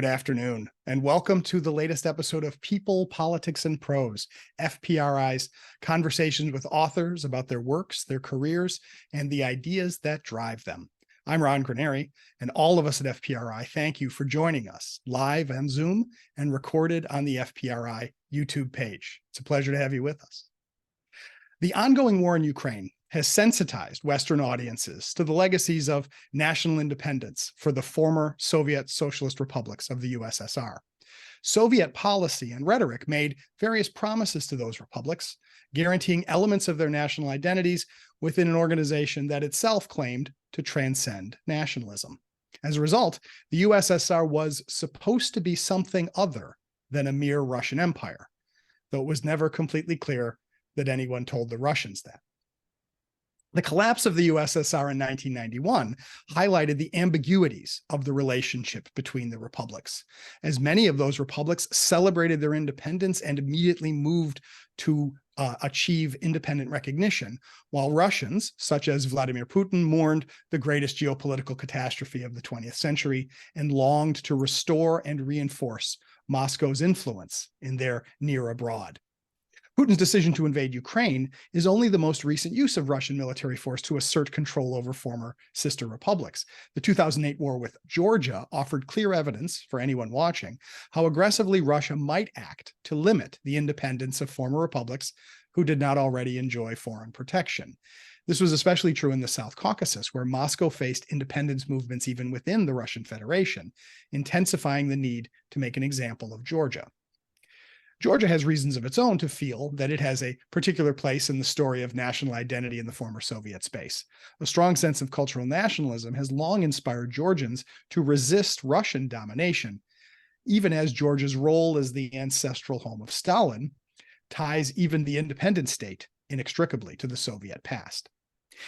Good afternoon, and welcome to the latest episode of People, Politics, and Prose, FPRI's conversations with authors about their works, their careers, and the ideas that drive them. I'm Ron Graneri, and all of us at FPRI thank you for joining us live on Zoom and recorded on the FPRI YouTube page. It's a pleasure to have you with us. The ongoing war in Ukraine has sensitized Western audiences to the legacies of national independence for the former Soviet socialist republics of the USSR. Soviet policy and rhetoric made various promises to those republics, guaranteeing elements of their national identities within an organization that itself claimed to transcend nationalism. As a result, the USSR was supposed to be something other than a mere Russian empire, though it was never completely clear that anyone told the Russians that. The collapse of the USSR in 1991 highlighted the ambiguities of the relationship between the republics, as many of those republics celebrated their independence and immediately moved to achieve independent recognition, while Russians, such as Vladimir Putin, mourned the greatest geopolitical catastrophe of the 20th century and longed to restore and reinforce Moscow's influence in their near abroad. Putin's decision to invade Ukraine is only the most recent use of Russian military force to assert control over former sister republics. The 2008 war with Georgia offered clear evidence for anyone watching how aggressively Russia might act to limit the independence of former republics who did not already enjoy foreign protection. This was especially true in the South Caucasus, where Moscow faced independence movements even within the Russian Federation, intensifying the need to make an example of Georgia. Georgia has reasons of its own to feel that it has a particular place in the story of national identity in the former Soviet space. A strong sense of cultural nationalism has long inspired Georgians to resist Russian domination, even as Georgia's role as the ancestral home of Stalin ties even the independent state inextricably to the Soviet past.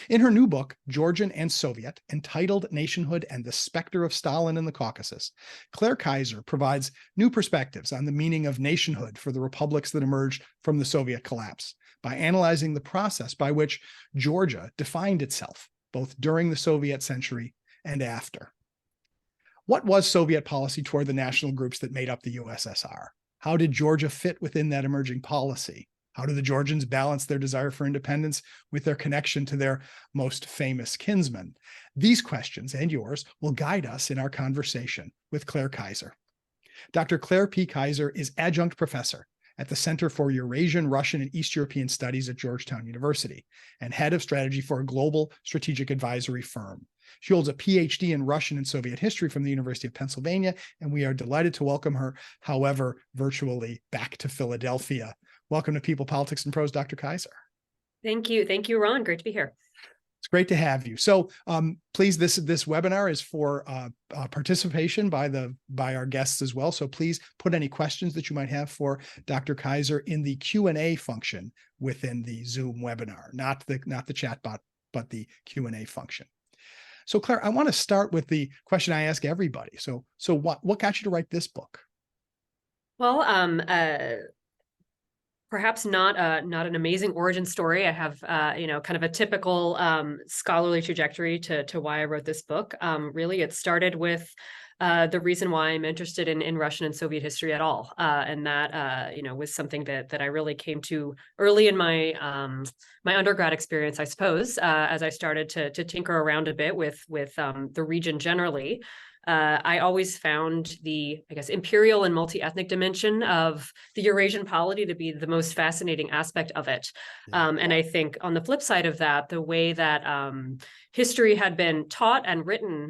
In her new book, Georgian and Soviet, entitled Nationhood and the Specter of Stalin in the Caucasus, Kaiser provides new perspectives on the meaning of nationhood for the republics that emerged from the Soviet collapse by analyzing the process by which Georgia defined itself, both during the Soviet century and after. What was Soviet policy toward the national groups that made up the USSR? How did Georgia fit within that emerging policy? How do the Georgians balance their desire for independence with their connection to their most famous kinsmen? These questions and yours will guide us in our conversation with Kaiser. Dr. Claire P. Kaiser is adjunct professor at the Center for Eurasian, Russian, and East European Studies at Georgetown University and head of strategy for a global strategic advisory firm. She holds a PhD in Russian and Soviet history from the University of Pennsylvania, and we are delighted to welcome her, however, virtually back to Philadelphia. Welcome to People, Politics, and Prose, Dr. Kaiser. Thank you. Thank you, Ron. Great to be here. It's great to have you. So please, this webinar is for participation by our guests as well. So please put any questions that you might have for Dr. Kaiser in the Q&A function within the Zoom webinar, not the chat bot, but the Q&A function. So Claire, I want to start with the question I ask everybody. So what got you to write this book? Well, perhaps not an amazing origin story. I have, kind of a typical scholarly trajectory to why I wrote this book. Really, it started with the reason why I'm interested in Russian and Soviet history at all, and that was something that I really came to early in my my undergrad experience, I suppose, as I started to tinker around a bit with the region generally. I always found the, imperial and multi-ethnic dimension of the Eurasian polity to be the most fascinating aspect of it. Yeah. And I think on the flip side of that, the way that history had been taught and written,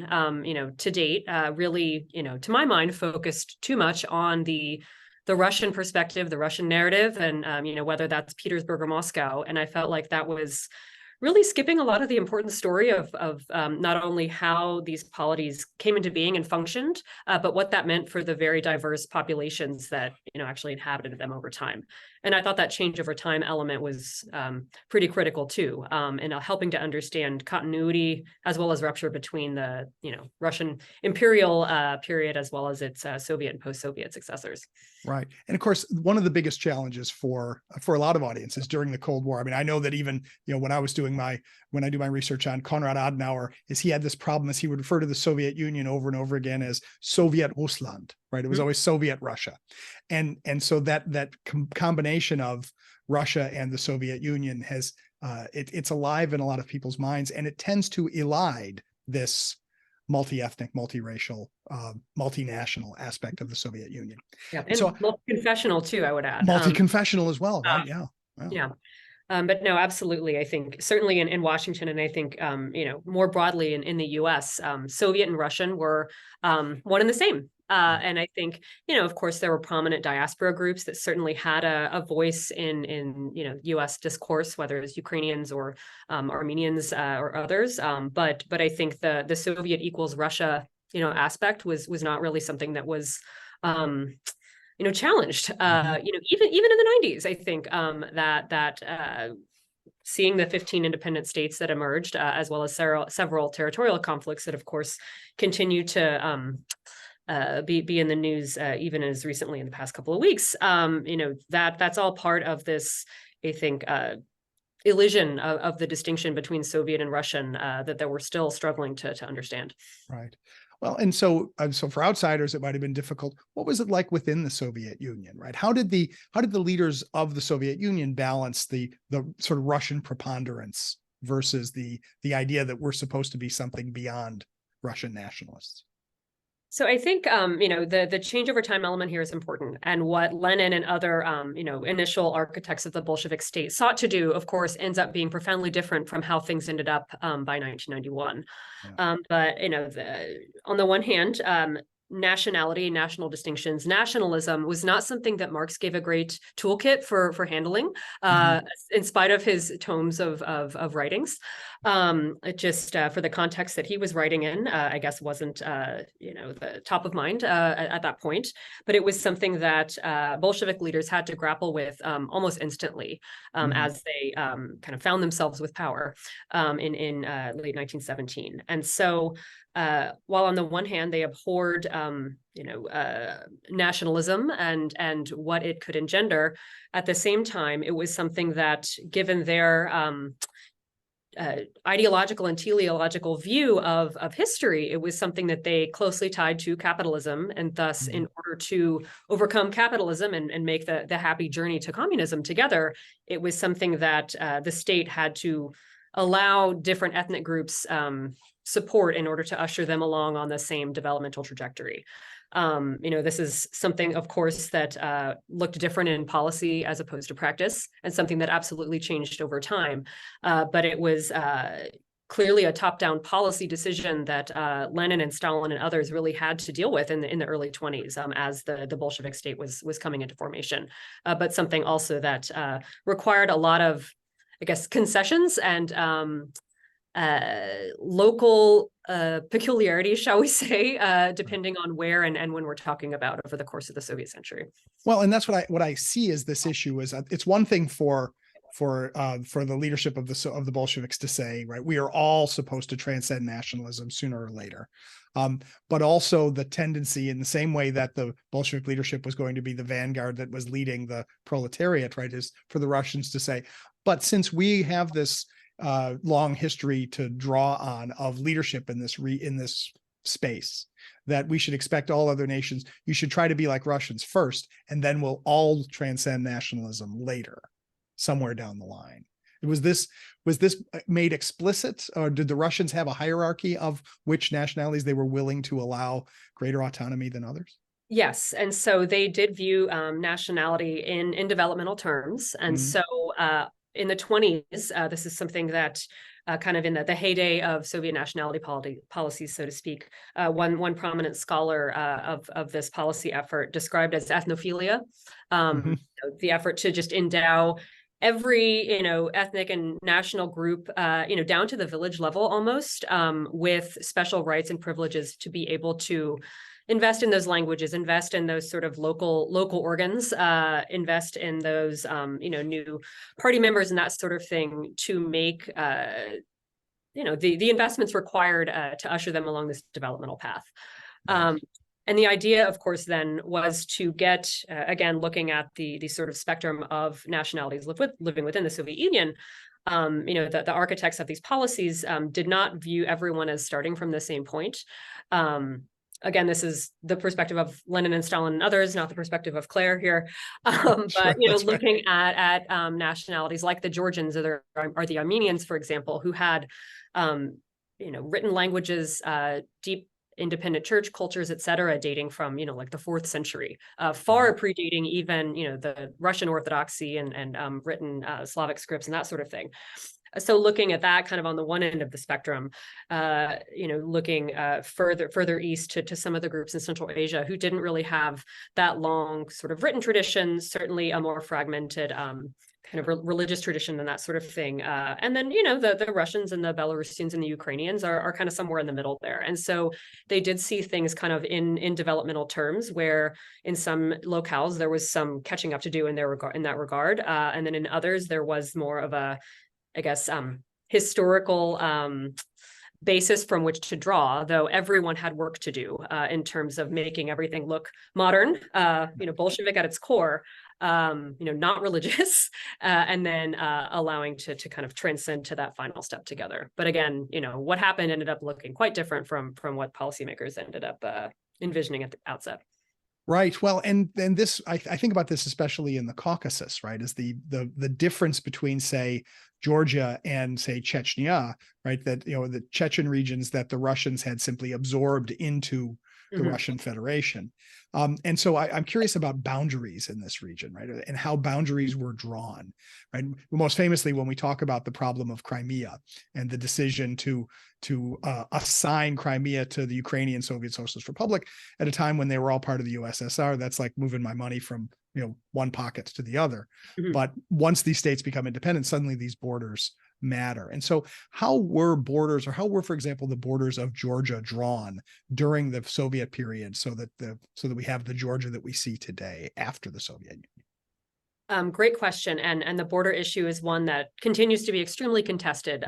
to date, really, to my mind, focused too much on the Russian perspective, the Russian narrative, and, whether that's Petersburg or Moscow. And I felt like that was really skipping a lot of the important story of not only how these polities came into being and functioned, but what that meant for the very diverse populations that actually inhabited them over time. And I thought that change over time element was pretty critical too, in helping to understand continuity as well as rupture between the Russian imperial period as well as its Soviet and post-Soviet successors. Right, and of course, one of the biggest challenges for a lot of audiences during the Cold War. I mean, I know that even when I do my research on Konrad Adenauer, is he had this problem as he would refer to the Soviet Union over and over again as Soviet Russland. right? It was always Soviet Russia. And so that combination of Russia and the Soviet Union has, it's alive in a lot of people's minds, and it tends to elide this multi-ethnic, multiracial, multinational aspect of the Soviet Union. Yeah, and so multi-confessional too, I would add. Multi-confessional as well, right? Yeah. Wow. Yeah. But no, absolutely. I think certainly in Washington, and I think, more broadly in the US, Soviet and Russian were one and the same. And I think, of course, there were prominent diaspora groups that certainly had a voice in US discourse, whether it's Ukrainians or Armenians or others. But I think the Soviet equals Russia, aspect was not really something that was challenged, even in the 90s, I think, that seeing the 15 independent states that emerged, as well as several territorial conflicts that, of course, continue to be in the news, even as recently in the past couple of weeks, that's all part of this, I think, illusion of the distinction between Soviet and Russian that we're still struggling to understand. Right. Well, and so for outsiders, it might have been difficult. What was it like within the Soviet Union, right? How did the leaders of the Soviet Union balance the sort of Russian preponderance versus the idea that we're supposed to be something beyond Russian nationalists? So I think, the change over time element here is important. And what Lenin and other, initial architects of the Bolshevik state sought to do, of course, ends up being profoundly different from how things ended up by 1991. Yeah. But, on the one hand, nationality, national distinctions, nationalism was not something that Marx gave a great toolkit for handling, in spite of his tomes of writings. It just, for the context that he was writing in, I guess wasn't, the top of mind at that point. But it was something that Bolshevik leaders had to grapple with almost instantly, as they kind of found themselves with power in late 1917. And so, while on the one hand they abhorred, nationalism and what it could engender, at the same time it was something that, given their ideological and teleological view of history, it was something that they closely tied to capitalism, and thus, in order to overcome capitalism and make the happy journey to communism together, it was something that the state had to allow different ethnic groups support in order to usher them along on the same developmental trajectory. This is something, of course, that looked different in policy as opposed to practice, and something that absolutely changed over time. But it was clearly a top-down policy decision that Lenin and Stalin and others really had to deal with in the early 20s, as the Bolshevik state was coming into formation. But something also that required a lot of, I guess, concessions and local peculiarities, shall we say, depending on where and when we're talking about over the course of the Soviet century. Well, and that's what I see as this issue is, it's one thing for the leadership of the Bolsheviks to say, right, we are all supposed to transcend nationalism sooner or later. But also the tendency, in the same way that the Bolshevik leadership was going to be the vanguard that was leading the proletariat, right, is for the Russians to say, but since we have this long history to draw on of leadership in this space, that we should expect all other nations, you should try to be like Russians first, and then we'll all transcend nationalism later, somewhere down the line. Was this made explicit, or did the Russians have a hierarchy of which nationalities they were willing to allow greater autonomy than others? Yes, and so they did view nationality in developmental terms, and so in the 20s, this is something that kind of in the heyday of Soviet nationality policies, so to speak, one prominent scholar of this policy effort described as ethnophilia, the effort to just endow every ethnic and national group, down to the village level almost, with special rights and privileges to be able to invest in those languages, invest in those sort of local organs, invest in those new party members and that sort of thing, to make the investments required to usher them along this developmental path. And the idea, of course, then was to get, again, looking at the sort of spectrum of nationalities living within the Soviet Union, the architects of these policies did not view everyone as starting from the same point. Again, this is the perspective of Lenin and Stalin and others, not the perspective of Claire here. Sure, But that's right. looking at nationalities like the Georgians or the Armenians, for example, who had written languages, deep independent church cultures, et cetera, dating from like the 4th century, far predating even the Russian Orthodoxy and written Slavic scripts and that sort of thing. So looking at that kind of on the one end of the spectrum, looking further east to some of the groups in Central Asia who didn't really have that long sort of written traditions, certainly a more fragmented kind of religious tradition and that sort of thing. And then, the Russians and the Belarusians and the Ukrainians are kind of somewhere in the middle there. And so they did see things kind of in developmental terms, where in some locales there was some catching up to do in that regard. And then in others, there was more of a, I guess, historical basis from which to draw, though everyone had work to do in terms of making everything look modern, Bolshevik at its core, not religious, and then allowing to kind of transcend to that final step together. But again, what happened ended up looking quite different from what policymakers ended up envisioning at the outset. Right. Well, and this, I think about this especially in the Caucasus, right? Is the difference between, say, Georgia and, say, Chechnya, right? That the Chechen regions that the Russians had simply absorbed into the Russian Federation. And so I'm curious about boundaries in this region, right? And how boundaries were drawn, right? Most famously, when we talk about the problem of Crimea and the decision to assign Crimea to the Ukrainian Soviet Socialist Republic at a time when they were all part of the USSR, that's like moving my money from one pocket to the other. But once these states become independent, suddenly these borders matter. And so how were, for example, the borders of Georgia drawn during the Soviet period so that we have the Georgia that we see today after the Soviet Union? Great question. And the border issue is one that continues to be extremely contested,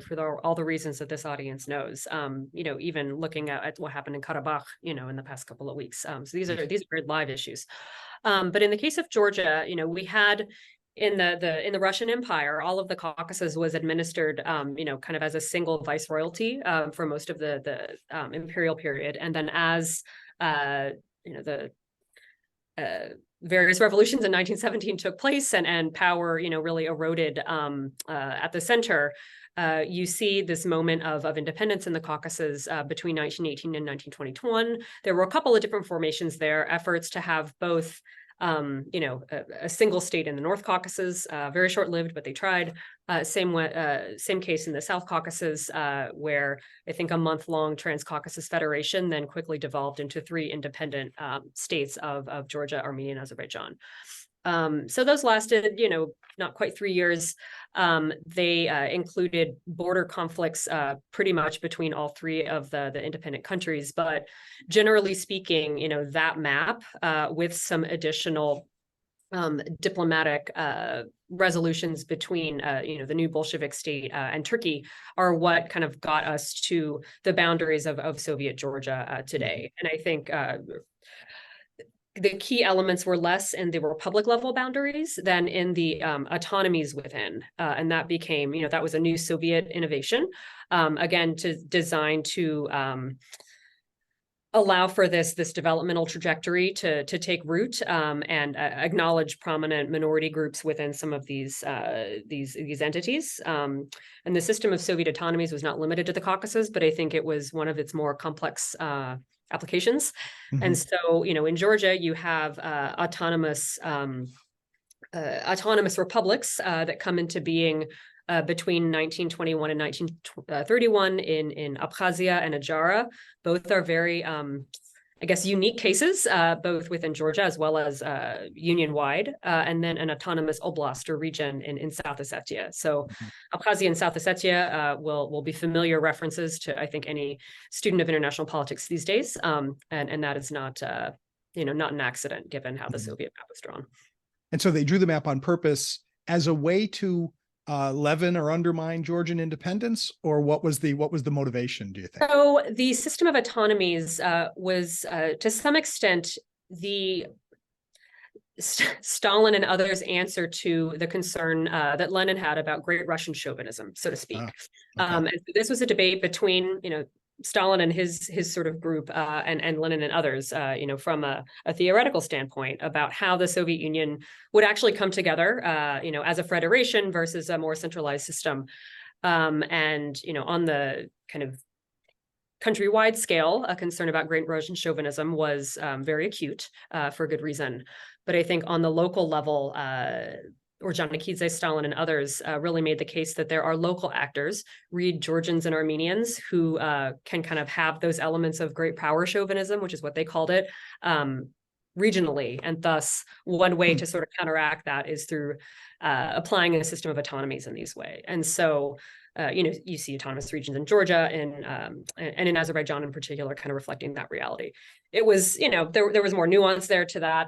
for all the reasons that this audience knows, even looking at what happened in Karabakh, in the past couple of weeks. So these are very live issues. But in the case of Georgia, we had in the Russian Empire, all of the Caucasus was administered, kind of as a single viceroyalty for most of the imperial period. And then as the various revolutions in 1917 took place and power, really eroded at the center, you see this moment of independence in the Caucasus between 1918 and 1921. There were a couple of different formations there, efforts to have both a single state in the North Caucasus, very short-lived, but they tried. Same case in the South Caucasus, where I think a month-long Trans-Caucasus Federation then quickly devolved into 3 independent states of Georgia, Armenia, and Azerbaijan. So those lasted, not quite 3 years. They included border conflicts pretty much between all 3 of the independent countries. But generally speaking, that map with some additional diplomatic resolutions between, the new Bolshevik state and Turkey are what kind of got us to the boundaries of Soviet Georgia today. And I think the key elements were less in the republic level boundaries than in the autonomies within. And that became, that was a new Soviet innovation, again, designed to allow for this developmental trajectory to take root and acknowledge prominent minority groups within some of these entities. And the system of Soviet autonomies was not limited to the Caucasus, but I think it was one of its more complex applications. And so, in Georgia, you have autonomous republics that come into being between 1921 and 1931 in Abkhazia and Adjara. Both are very, unique cases, both within Georgia as well as union-wide, and then an autonomous oblast or region in South Ossetia. So Abkhazia and South Ossetia will be familiar references to, I think, any student of international politics these days. And that is not, not an accident given how the Soviet map was drawn. And so they drew the map on purpose as a way to leaven or undermine Georgian independence, or what was the motivation, do you think? So the system of autonomies was to some extent the Stalin and others' answer to the concern that Lenin had about Great Russian chauvinism, so to speak. And so this was a debate between, Stalin and his sort of group, and Lenin and others, from a theoretical standpoint about how the Soviet Union would actually come together, as a federation versus a more centralized system. And on the kind of countrywide scale, a concern about Great Russian chauvinism was very acute, for good reason. But I think on the local level, Orджonikidze, Stalin, and others really made the case that there are local actors, read Georgians and Armenians, who can kind of have those elements of great power chauvinism, which is what they called it, regionally. And thus, one way to sort of counteract that is through applying a system of autonomies in these ways. And so, you see autonomous regions in Georgia and in Azerbaijan in particular, kind of reflecting that reality. It was, there was more nuance there to that.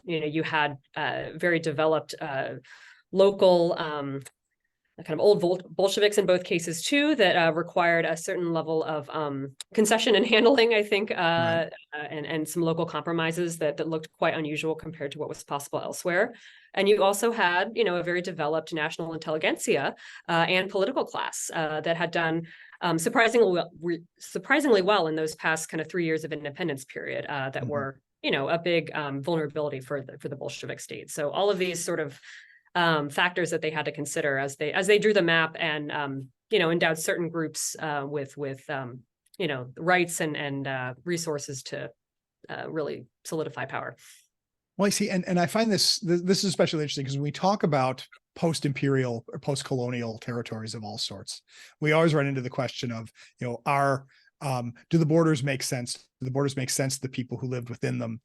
You had very developed local kind of old Bolsheviks in both cases too, that required a certain level of concession and handling, I think, right. and some local compromises that looked quite unusual compared to what was possible elsewhere. And you also had, a very developed national intelligentsia and political class that had done surprisingly well in those past kind of 3 years of independence period that were, a big vulnerability for the Bolshevik state. So all of these sort of factors that they had to consider as they drew the map and endowed certain groups with rights and resources to really solidify power. Well, I see, and I find this is especially interesting because when we talk about post-imperial or post-colonial territories of all sorts, we always run into the question of, do the borders make sense? Do the borders make sense to the people who lived within them?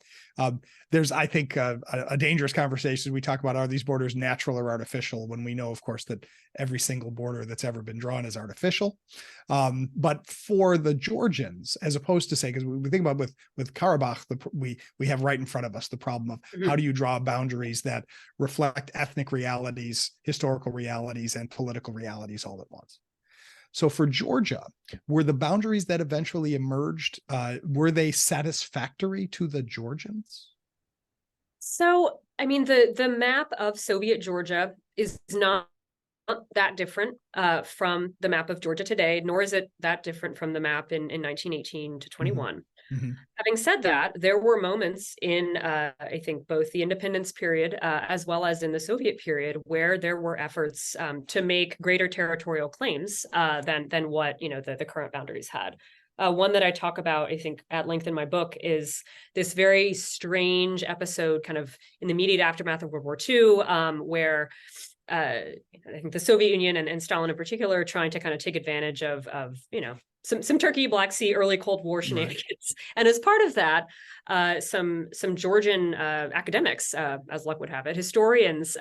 There's, I think, a dangerous conversation. We talk about, are these borders natural or artificial? When we know, of course, that every single border that's ever been drawn is artificial. But for the Georgians, as opposed to say, because we think about with Karabakh, we have right in front of us the problem of how do you draw boundaries that reflect ethnic realities, historical realities, and political realities all at once. So for Georgia, were the boundaries that eventually emerged, were they satisfactory to the Georgians? So, I mean, the map of Soviet Georgia is not that different from the map of Georgia today, nor is it that different from the map in 1918 to 21. Having said that, there were moments in, I think, both the independence period as well as in the Soviet period where there were efforts to make greater territorial claims than what the current boundaries had. One that I talk about, I think, at length in my book is this very strange episode kind of in the immediate aftermath of World War II, where I think the Soviet Union and Stalin in particular are trying to kind of take advantage of some Turkey, Black Sea, early Cold War shenanigans. Right. And as part of that, some Georgian academics, as luck would have it, historians,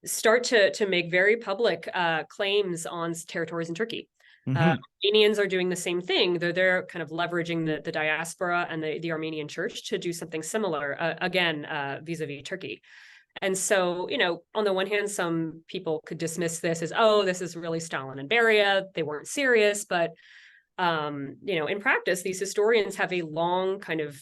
start to make very public claims on territories in Turkey. Armenians are doing the same thing, though they're kind of leveraging the diaspora and the Armenian church to do something similar, again, vis-a-vis Turkey. And so, on the one hand, some people could dismiss this as, oh, this is really Stalin and Beria. They weren't serious. But, in practice, these historians have a long kind of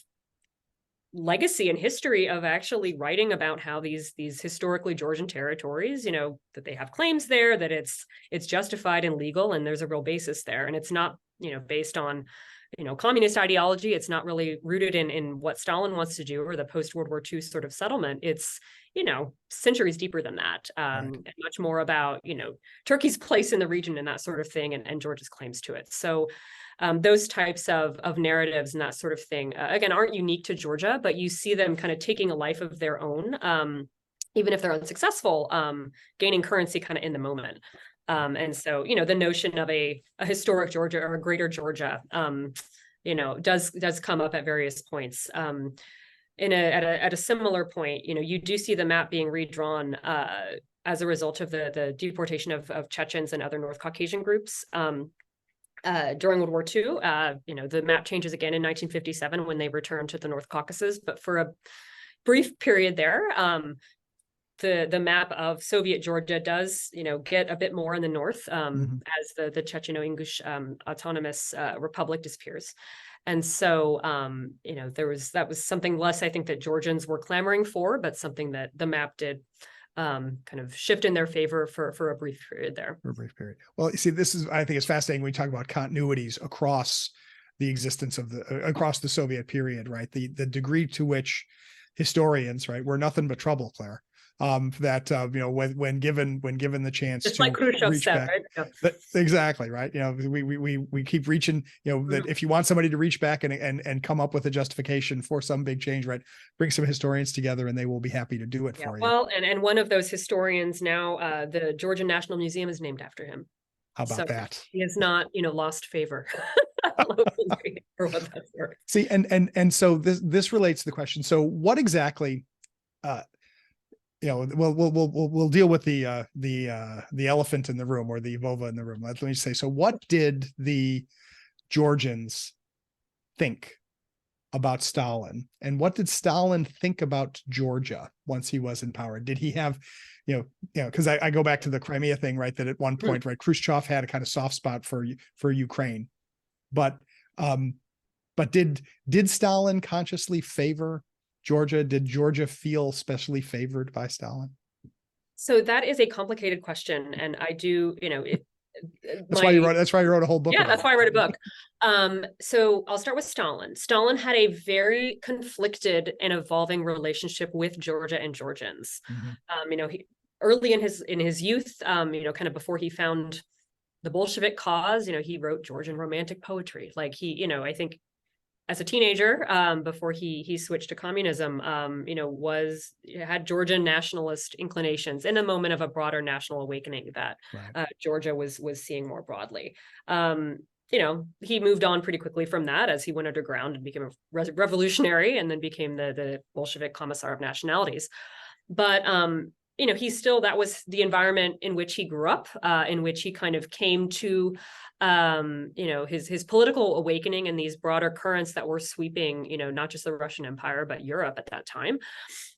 legacy and history of actually writing about how these historically Georgian territories, that they have claims there, that it's justified and legal, and there's a real basis there. And it's not, based on communist ideology. It's not really rooted in what Stalin wants to do or the post-World War II sort of settlement. It's, centuries deeper than that, and much more about, Turkey's place in the region and that sort of thing, and Georgia's claims to it. So those types of narratives and that sort of thing, again, aren't unique to Georgia, but you see them kind of taking a life of their own, even if they're unsuccessful, gaining currency kind of in the moment. And so, the notion of a historic Georgia or a greater Georgia, does come up at various points. At a similar point, you do see the map being redrawn as a result of the deportation of Chechens and other North Caucasian groups during World War II. The map changes again in 1957 when they return to the North Caucasus, but for a brief period there, the map of Soviet Georgia does, get a bit more in the north as the Checheno-Ingush autonomous republic disappears. And so, that was something less, I think, that Georgians were clamoring for, but something that the map did kind of shift in their favor for a brief period there. For a brief period. Well, you see, this is, I think it's fascinating when we talk about continuities across the existence of across the Soviet period, right? The degree to which historians, right, were nothing but trouble, Claire. When given the chance Just to like Khrushchev reach said, back, right? exactly right. We keep reaching. That if you want somebody to reach back and come up with a justification for some big change, right, bring some historians together and they will be happy to do it for you. Well, and one of those historians now, the Georgian National Museum is named after him. How about that? He has not, lost favor. For what that's worth. See, and so this relates to the question. So, what exactly? We'll deal with the elephant in the room, or the vulva in the room. Let me say. So, what did the Georgians think about Stalin, and what did Stalin think about Georgia once he was in power? Did he have, because I go back to the Crimea thing, right? That at one point, right, Khrushchev had a kind of soft spot for Ukraine, but did Stalin consciously favor Georgia? Did Georgia feel specially favored by Stalin? So that is a complicated question, and I do, That's why you wrote a whole book. Yeah, that's why I wrote a book. So I'll start with Stalin. Stalin had a very conflicted and evolving relationship with Georgia and Georgians. He, early in his youth, kind of before he found the Bolshevik cause, he wrote Georgian romantic poetry. Like I think as a teenager, before he switched to communism, had Georgian nationalist inclinations in a moment of a broader national awakening that Georgia was seeing more broadly. He moved on pretty quickly from that as he went underground and became a revolutionary, and then became the Bolshevik Commissar of Nationalities. But that was the environment in which he grew up, in which he kind of came to his political awakening and these broader currents that were sweeping, not just the Russian Empire, but Europe at that time.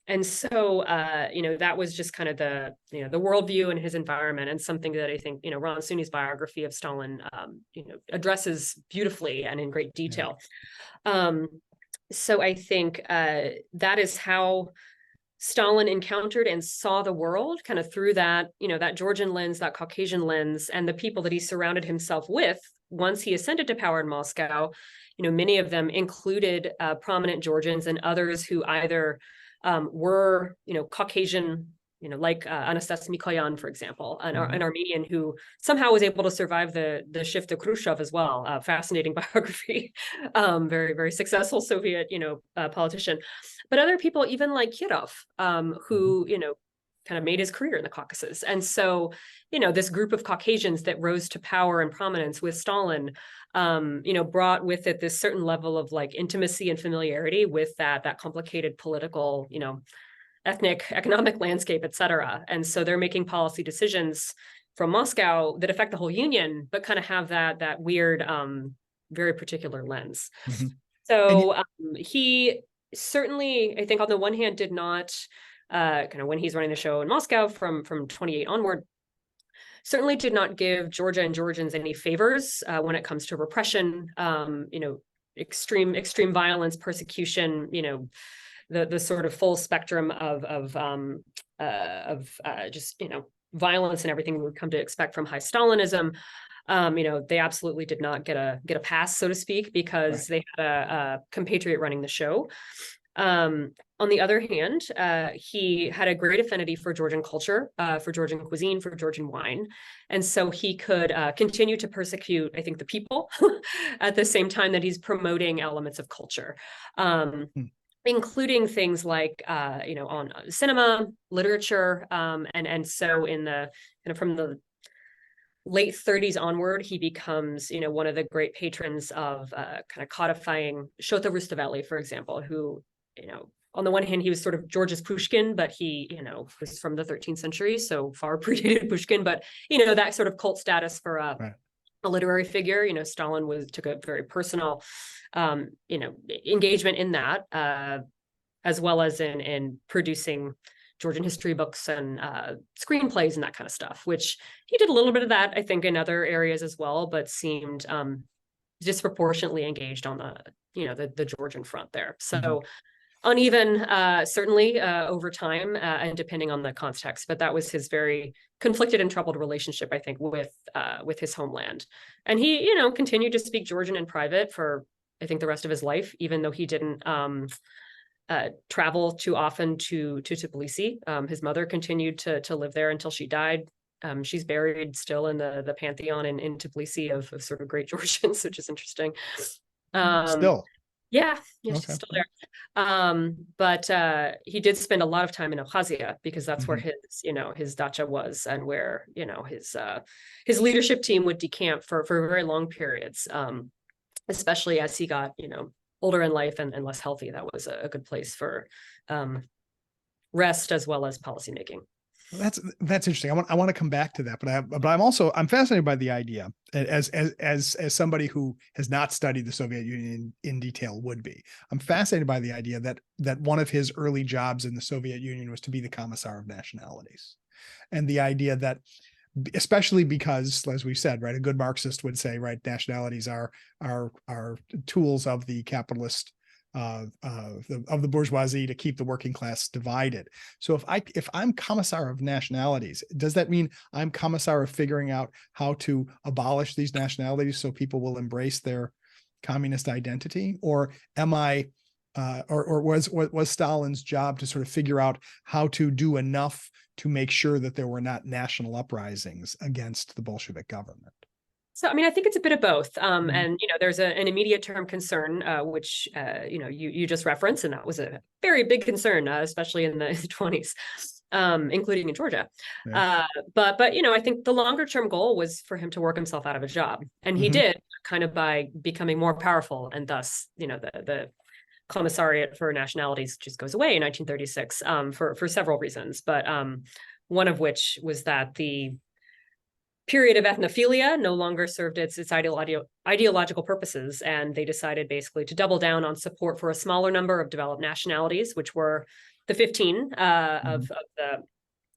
And so, that was just kind of the worldview and his environment, and something that I think, Ron Sunni's biography of Stalin, addresses beautifully and in great detail. So I think that is how Stalin encountered and saw the world, kind of through that, that Georgian lens, that Caucasian lens, and the people that he surrounded himself with once he ascended to power in Moscow. Many of them included prominent Georgians and others who either were, Caucasian, like Anastasia Mikoyan, for example, an Armenian who somehow was able to survive the shift to Khrushchev as well. Fascinating biography, very, very successful Soviet, politician. But other people, even like Kirov, who, kind of made his career in the Caucasus. And so, this group of Caucasians that rose to power and prominence with Stalin, brought with it this certain level of like intimacy and familiarity with that complicated political, ethnic, economic landscape, et cetera. And so they're making policy decisions from Moscow that affect the whole union, but kind of have that weird, very particular lens. So he certainly, I think on the one hand, did not, kind of when he's running the show in Moscow from 28 onward, certainly did not give Georgia and Georgians any favors when it comes to repression, extreme violence, persecution, the sort of full spectrum of just, violence and everything we would come to expect from high Stalinism. They absolutely did not get a pass, so to speak, because they had a compatriot running the show. On the other hand, he had a great affinity for Georgian culture, for Georgian cuisine, for Georgian wine. And so he could continue to persecute, I think, the people at the same time that he's promoting elements of culture, including things like, on cinema, literature. And so in the kind of from the late 30s onward, he becomes, one of the great patrons of kind of codifying Shota Rustaveli, for example, who, on the one hand, he was sort of George's Pushkin, but he, was from the 13th century, so far predated Pushkin, but, that sort of cult status for a literary figure. Stalin took a very personal, engagement in that, as well as in producing Georgian history books and screenplays and that kind of stuff, which he did a little bit of that, I think, in other areas as well, but seemed disproportionately engaged on the Georgian front there. So uneven, certainly over time, and depending on the context. But that was his very conflicted and troubled relationship, I think, with his homeland. And he, continued to speak Georgian in private for, I think, the rest of his life, even though he didn't travel too often to Tbilisi. His mother continued to live there until she died. She's buried still in the pantheon in Tbilisi of sort of great Georgians, which is interesting. Still. Yeah, she's Okay. still there. But he did spend a lot of time in Abkhazia because that's where his dacha was, and where, his leadership team would decamp for very long periods, especially as he got, older in life and less healthy. That was a good place for rest as well as policymaking. That's interesting. I want to come back to that, but I'm fascinated by the idea, as somebody who has not studied the Soviet Union in detail would be. I'm fascinated by the idea that one of his early jobs in the Soviet Union was to be the Commissar of Nationalities, and the idea that, especially because, as we said, right, a good Marxist would say, right, nationalities are tools of the capitalist, of the bourgeoisie to keep the working class divided. So if I'm Commissar of Nationalities, does that mean I'm Commissar of figuring out how to abolish these nationalities so people will embrace their communist identity? Or am I, or was Stalin's job to sort of figure out how to do enough to make sure that there were not national uprisings against the Bolshevik government? So, I think it's a bit of both. And, there's an immediate term concern, which, you just referenced, and that was a very big concern, especially in the 20s, including in Georgia. Yeah. But I think the longer term goal was for him to work himself out of a job. And he did, kind of by becoming more powerful. And thus, the Commissariat for Nationalities just goes away in 1936 for several reasons. But one of which was that the period of ethnophilia no longer served its ideological purposes, and they decided basically to double down on support for a smaller number of developed nationalities, which were the 15 of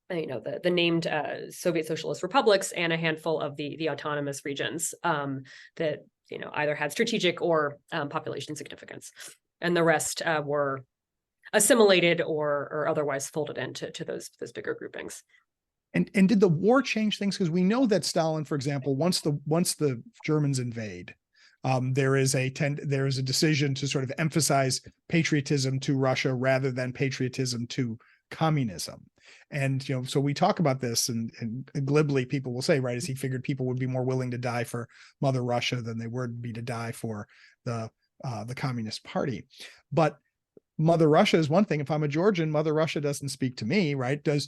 the named Soviet Socialist republics, and a handful of the autonomous regions that either had strategic or population significance, and the rest were assimilated or otherwise folded into those bigger groupings. And did the war change things? Because we know that Stalin, for example, once the Germans invade, there is a decision to sort of emphasize patriotism to Russia rather than patriotism to communism. And so we talk about this, and glibly people will say, right, as he figured people would be more willing to die for Mother Russia than they would be to die for the Communist Party. But Mother Russia is one thing. If I'm a Georgian, Mother Russia doesn't speak to me, right? Did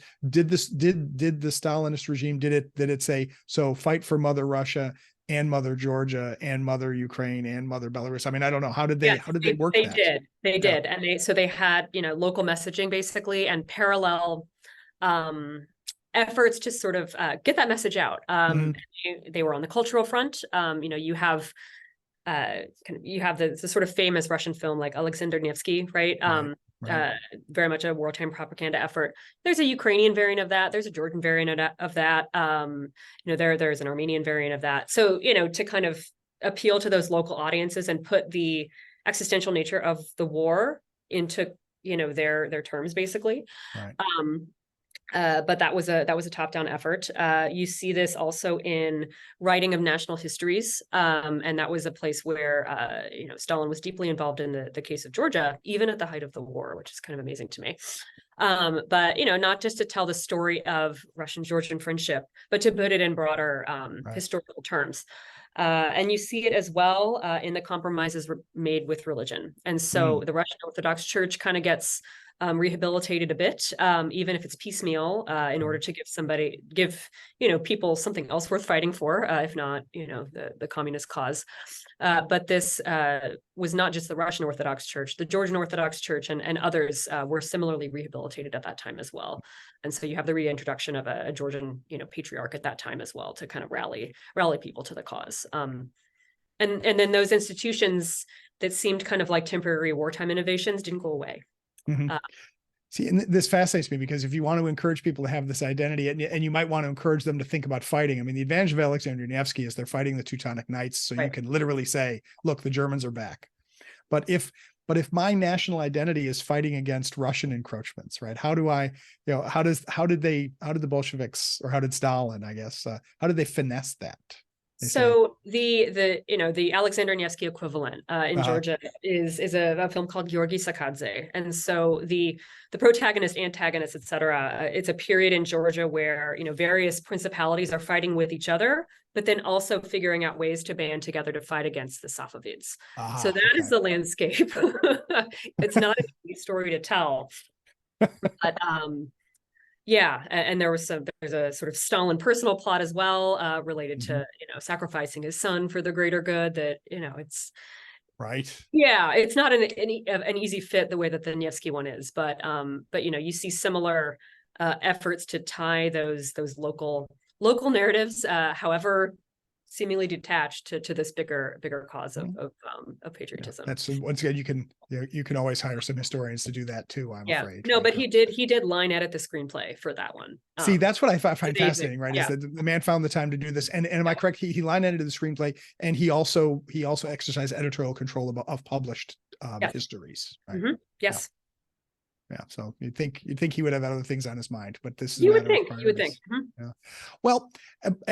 the Stalinist regime, did it say, so fight for Mother Russia and Mother Georgia and Mother Ukraine and Mother Belarus? I don't know. How did they work that? They did. And they had, local messaging basically, and parallel efforts to sort of get that message out. They were on the cultural front. You have the sort of famous Russian film like Alexander Nevsky, right? Right. Very much a wartime propaganda effort. There's a Ukrainian variant of that. There's a Georgian variant of that. There's an Armenian variant of that. So, to kind of appeal to those local audiences and put the existential nature of the war into, their terms, basically. Right. But that was a top-down effort. You see this also in writing of national histories, and that was a place where Stalin was deeply involved in the case of Georgia, even at the height of the war, which is kind of amazing to me. But not just to tell the story of Russian-Georgian friendship, but to put it in broader historical terms. And you see it as well in the compromises made with religion. And so the Russian Orthodox Church kind of gets rehabilitated a bit, even if it's piecemeal, in order to give people something else worth fighting for, if not, the communist cause. But this was not just the Russian Orthodox Church. The Georgian Orthodox Church and others were similarly rehabilitated at that time as well. And so you have the reintroduction of a Georgian, patriarch at that time as well to kind of rally people to the cause. And then those institutions that seemed kind of like temporary wartime innovations didn't go away. See, and this fascinates me, because if you want to encourage people to have this identity, and you might want to encourage them to think about fighting. The advantage of Alexander Nevsky is they're fighting the Teutonic Knights. So you can literally say, look, the Germans are back. But if But if my national identity is fighting against Russian encroachments, right? How do I, how did the Bolsheviks, or how did Stalin, I guess, how did they finesse that? So the Alexander Nevsky equivalent in Georgia is a film called Georgi Sakadze, and so the protagonist, antagonist, etc. It's a period in Georgia where various principalities are fighting with each other, but then also figuring out ways to band together to fight against the Safavids. So that is the landscape. It's not an easy story to tell, but yeah, and there's a sort of Stalin personal plot as well, related to sacrificing his son for the greater good. That it's right. Yeah, it's not an easy fit the way that the Nevsky one is, but you see similar efforts to tie those local narratives, however seemingly detached to this bigger cause of patriotism. That's, once again, you can always hire some historians to do that too, I'm afraid. No, but he did line edit the screenplay for that one. See, that's what I find fascinating, right? Yeah. Is that the man found the time to do this. And am I correct? He line edited the screenplay, and he also exercised editorial control of published histories. Right? Yes. Yeah. So you'd think he would have other things on his mind, but this is you would think. Yeah. Well,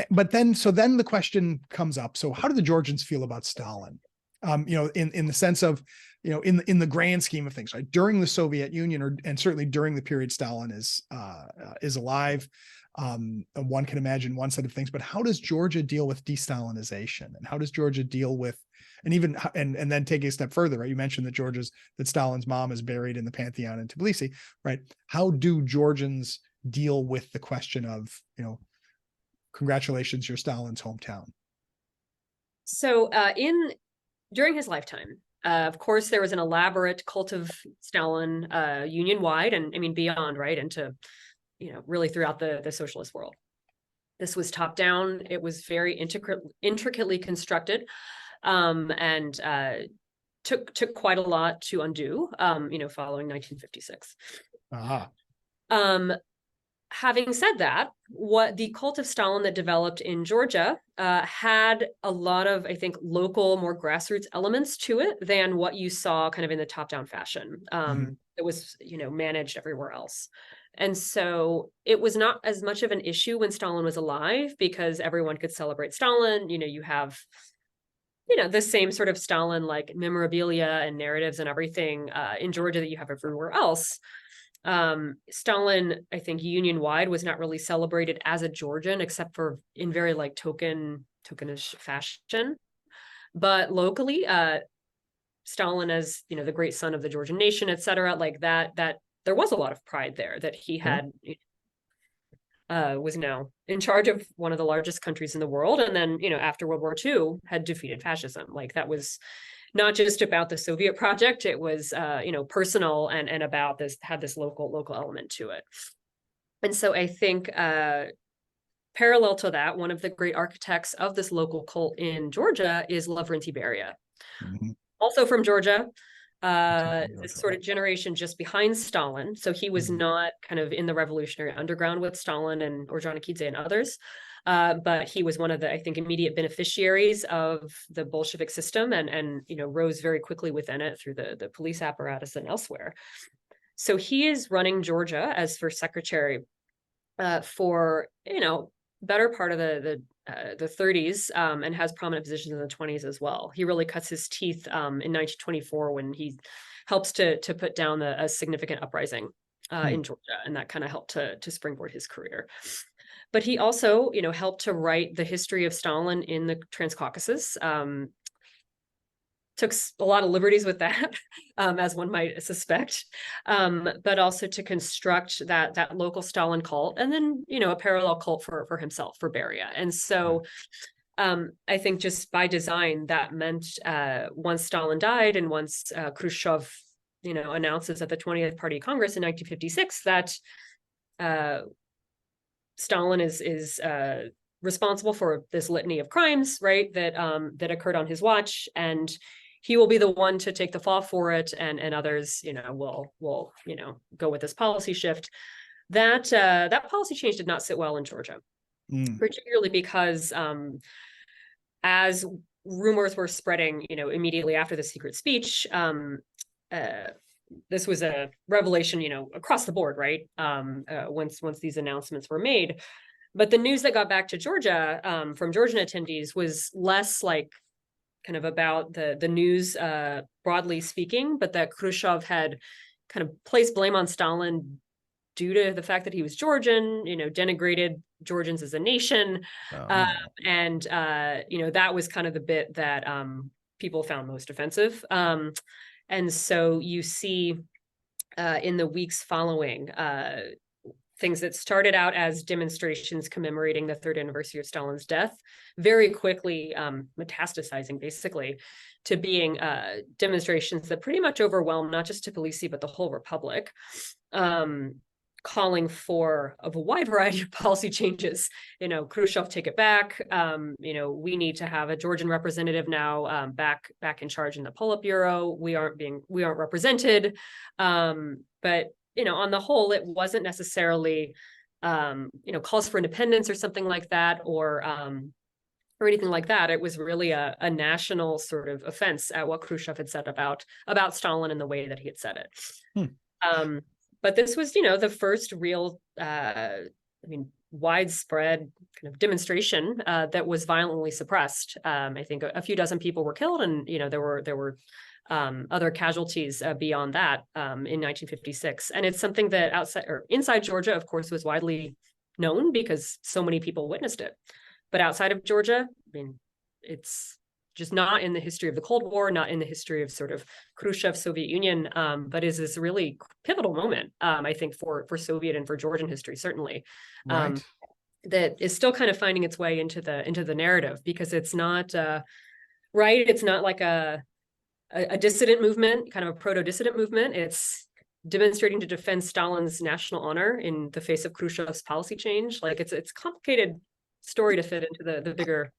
but then the question comes up. So how do the Georgians feel about Stalin? In the sense of, in the grand scheme of things, right? During the Soviet Union, and certainly during the period Stalin is alive, one can imagine one set of things. But how does Georgia deal with de-Stalinization, and how does Georgia deal with, and even and then taking a step further, right? You mentioned that Stalin's mom is buried in the Pantheon in Tbilisi, right? How do Georgians deal with the question of, congratulations, you're Stalin's hometown? So during his lifetime, of course, there was an elaborate cult of Stalin, union-wide, and I mean beyond, right, into really throughout the socialist world. This was top down. It was very intricately constructed, and took quite a lot to undo. Following 1956. Having said that, what the cult of Stalin that developed in Georgia had a lot of, I think, local, more grassroots elements to it than what you saw kind of in the top-down fashion. It was, managed everywhere else. And so it was not as much of an issue when Stalin was alive, because everyone could celebrate Stalin. You have, the same sort of Stalin-like memorabilia and narratives and everything in Georgia that you have everywhere else. Stalin, I think, union-wide was not really celebrated as a Georgian, except for in very tokenish fashion. But locally, Stalin as, the great son of the Georgian nation, etc., like that there was a lot of pride there that he had, was now in charge of one of the largest countries in the world. And then, after World War II had defeated fascism. Like that was not just about the Soviet project. It was, personal and about this, had this local element to it. And so I think parallel to that, one of the great architects of this local cult in Georgia is Lavrentiy Beria, also from Georgia. This sort of generation just behind Stalin. So he was not kind of in the revolutionary underground with Stalin and Ordzhonikidze and others. But he was one of the, I think, immediate beneficiaries of the Bolshevik system and rose very quickly within it through the police apparatus and elsewhere. So he is running Georgia as first secretary for, better part of the 30s, and has prominent positions in the 20s as well. He really cuts his teeth in 1924 when he helps to put down a significant uprising in Georgia, and that kind of helped to springboard his career. But he also, helped to write the history of Stalin in the Caucasus. Took a lot of liberties with that, as one might suspect, but also to construct that local Stalin cult, and then a parallel cult for himself, for Beria. And so I think just by design that meant once Stalin died and once Khrushchev announces at the 20th Party Congress in 1956 that Stalin is responsible for this litany of crimes, right, that occurred on his watch, and he will be the one to take the fall for it, and others, will go with this policy shift. That policy change did not sit well in Georgia, particularly because as rumors were spreading, immediately after the secret speech, this was a revelation, across the board, right? Once these announcements were made. But the news that got back to Georgia from Georgian attendees was less like kind of about the news broadly speaking, but that Khrushchev had kind of placed blame on Stalin due to the fact that he was Georgian, denigrated Georgians as a nation. And that was kind of the bit that people found most offensive. And so you see in the weeks following, things that started out as demonstrations commemorating the 3rd anniversary of Stalin's death, very quickly metastasizing basically to being demonstrations that pretty much overwhelmed not just Tbilisi, but the whole republic, calling for of a wide variety of policy changes. Khrushchev, take it back. We need to have a Georgian representative now back in charge in the Politburo. We aren't represented. But on the whole, it wasn't necessarily, calls for independence or something like that, or anything like that. It was really a national sort of offense at what Khrushchev had said about Stalin and the way that he had said it. But this was, the first real, widespread kind of demonstration that was violently suppressed. I think a few dozen people were killed, and there were other casualties beyond that in 1956. And it's something that outside or inside Georgia, of course, was widely known because so many people witnessed it. But outside of Georgia, it's just not in the history of the Cold War, not in the history of sort of Khrushchev, Soviet Union, but is this really pivotal moment, I think, for Soviet and for Georgian history, certainly. Right. That is still kind of finding its way into the narrative, because it's not right. It's not like a dissident movement, kind of a proto-dissident movement. It's demonstrating to defend Stalin's national honor in the face of Khrushchev's policy change. Like it's a complicated story to fit into the bigger,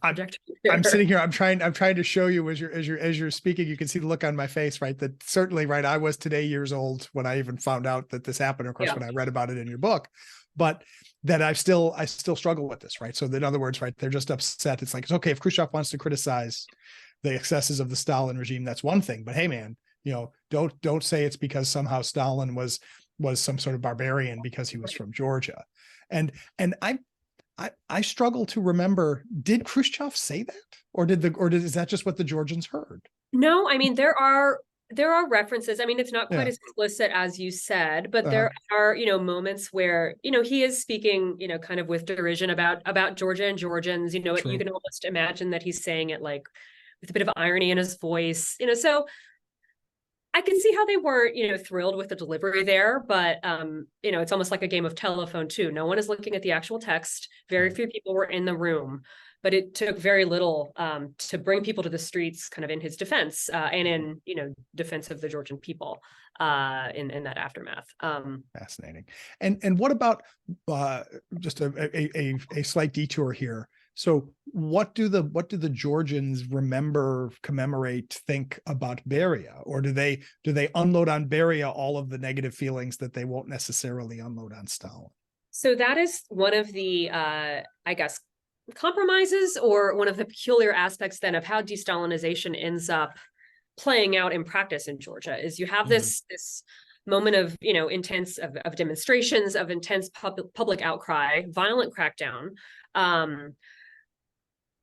trajectory. I'm sitting here. I'm trying to show you as you're speaking. You can see the look on my face, right? That certainly, right. I was today years old when I even found out that this happened. Of course, when I read about it in your book, but that I still struggle with this, right? So in other words, right, they're just upset. It's like, it's okay if Khrushchev wants to criticize the excesses of the Stalin regime, that's one thing. But hey, man, don't say it's because somehow Stalin was some sort of barbarian because he was from Georgia. And I struggle to remember, did Khrushchev say that? Or is that just what the Georgians heard? No, there are references. It's not quite as explicit as you said, but there are, moments where, he is speaking, kind of with derision about Georgia and Georgians. You can almost imagine that he's saying it like with a bit of irony in his voice, so I can see how they weren't, thrilled with the delivery there, but, it's almost like a game of telephone too. No one is looking at the actual text. Very few people were in the room, but it took very little to bring people to the streets kind of in his defense and in, defense of the Georgian people in that aftermath. Fascinating. And what about just a slight detour here? So what do the Georgians remember, commemorate, think about Beria? Or do they unload on Beria all of the negative feelings that they won't necessarily unload on Stalin? So that is one of the, I guess, compromises, or one of the peculiar aspects then of how de-Stalinization ends up playing out in practice in Georgia, is you have this moment of, intense of demonstrations, of intense public outcry, violent crackdown,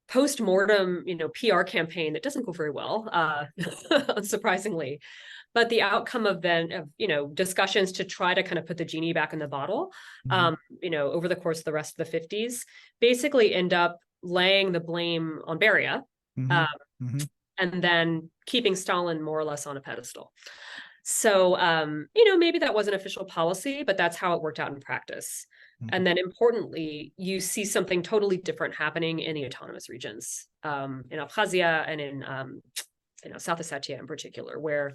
post-mortem, PR campaign that doesn't go very well, unsurprisingly. But the outcome of discussions to try to kind of put the genie back in the bottle, over the course of the rest of the 50s, basically end up laying the blame on Beria, and then keeping Stalin more or less on a pedestal. So, maybe that was an official policy, but that's how it worked out in practice. And then importantly, you see something totally different happening in the autonomous regions, in Abkhazia and in South Ossetia in particular, where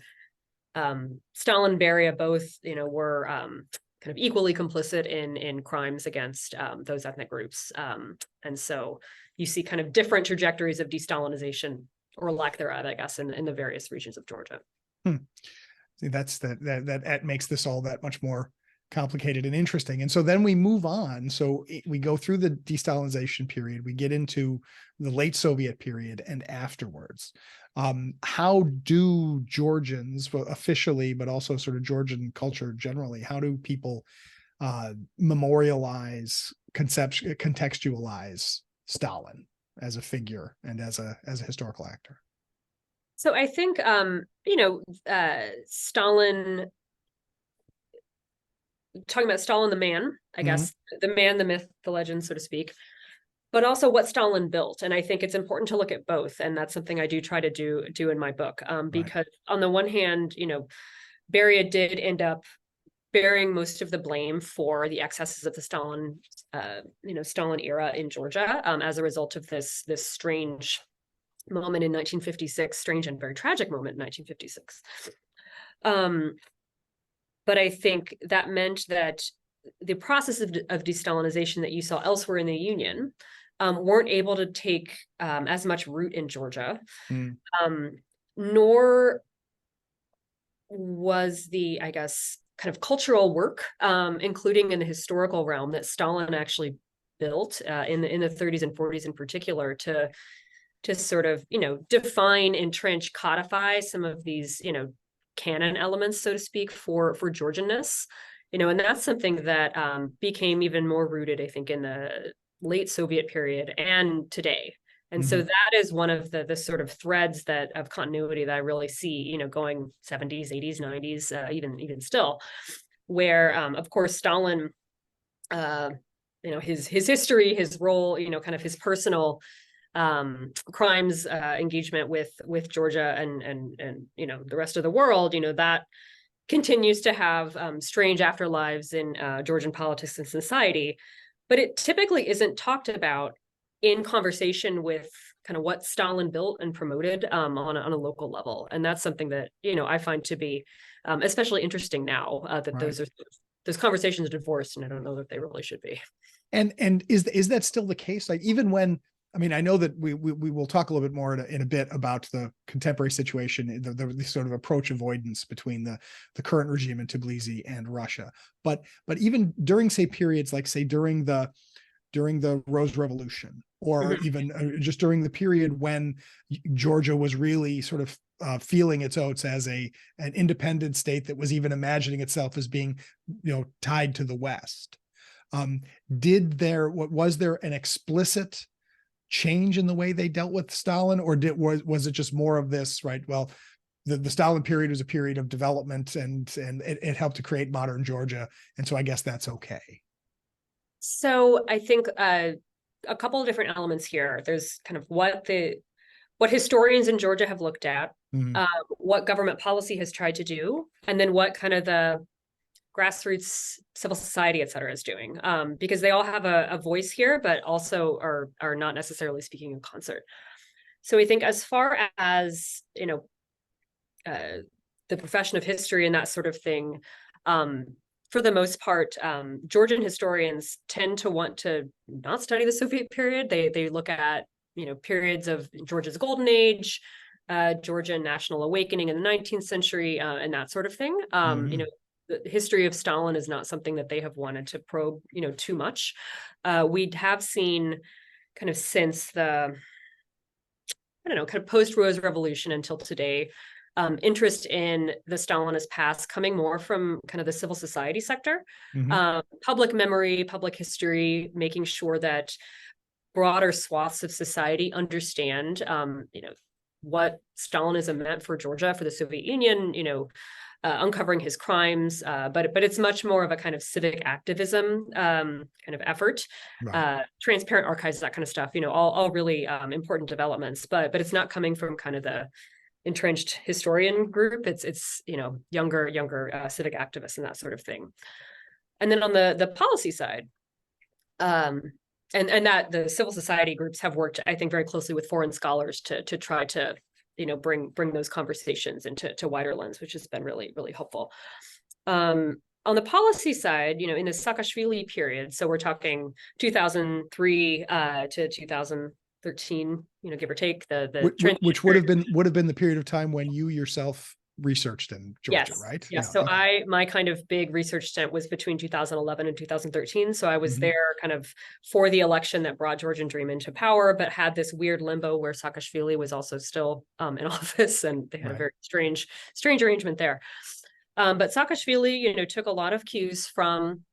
Stalin and Beria both, were kind of equally complicit in crimes against those ethnic groups. And so you see kind of different trajectories of de-Stalinization, or lack thereof, I guess, in the various regions of Georgia. See, that makes this all that much more complicated and interesting. And so then we move on. So we go through the de-Stalinization period, we get into the late Soviet period and afterwards. How do Georgians, well, officially, but also sort of Georgian culture generally, how do people memorialize, contextualize Stalin as a figure and as a historical actor? So I think, Stalin, talking about Stalin, the man, I guess, the man, the myth, the legend, so to speak, but also what Stalin built. And I think it's important to look at both. And that's something I do try to do in my book, because on the one hand, Beria did end up bearing most of the blame for the excesses of the Stalin, Stalin era in Georgia, as a result of this strange moment in 1956, strange and very tragic moment in 1956. But I think that meant that the process of de-Stalinization that you saw elsewhere in the Union weren't able to take as much root in Georgia, nor was the, I guess, kind of cultural work, including in the historical realm, that Stalin actually built in the 30s and 40s in particular to sort of, define, entrench, codify some of these, canon elements, so to speak, for Georgianness, and that's something that became even more rooted, I think, in the late Soviet period and today. And so that is one of the sort of threads of continuity that I really see, going 70s, 80s, 90s, even still, where, of course, Stalin, his history, his role, kind of his personal crimes, engagement with Georgia and the rest of the world, that continues to have strange afterlives in Georgian politics and society, but it typically isn't talked about in conversation with kind of what Stalin built and promoted on a local level. And that's something that, I find to be especially interesting now, that those conversations are divorced, and I don't know that they really should be. And is that still the case? Like, even when, I mean, I know that we will talk a little bit more in a bit about the contemporary situation, the sort of approach avoidance between the current regime in Tbilisi and Russia. But even during, say, periods like, say, during the Rose Revolution, or even just during the period when Georgia was really sort of feeling its oats as an independent state that was even imagining itself as being, tied to the West. Was there an explicit change in the way they dealt with Stalin, or was it just more of this, right? Well, the Stalin period was a period of development, and it helped to create modern Georgia, and so I guess that's okay. So I think a couple of different elements here. There's kind of what historians in Georgia have looked at, what government policy has tried to do, and then what kind of the grassroots civil society, et cetera, is doing, because they all have a voice here, but also are not necessarily speaking in concert. So I think, as far as, the profession of history and that sort of thing, for the most part, Georgian historians tend to want to not study the Soviet period. They look at, periods of Georgia's golden age, Georgian national awakening in the 19th century, and that sort of thing. The history of Stalin is not something that they have wanted to probe, too much. We have seen, kind of since the, kind of post-Rose Revolution until today, interest in the Stalinist past coming more from kind of the civil society sector, public memory, public history, making sure that broader swaths of society understand, what Stalinism meant for Georgia, for the Soviet Union, uncovering his crimes, but it's much more of a kind of civic activism kind of effort, transparent archives, that kind of stuff, all really important developments, but it's not coming from kind of the entrenched historian group. It's younger civic activists and that sort of thing. And then on the policy side, and that the civil society groups have worked, I think, very closely with foreign scholars to try to bring those conversations into wider lens, which has been really, really helpful. On the policy side, in the Saakashvili period, so we're talking 2003 to 2013, give or take, which would have been the period of time when you yourself researched in Georgia, Yes. right? Yes. Yeah. So Okay. my kind of big research stint was between 2011 and 2013. So I was Mhm. there kind of for the election that brought Georgian Dream into power, but had this weird limbo where Saakashvili was also still in office, and they had a Right. very strange arrangement there. But Saakashvili, took a lot of cues from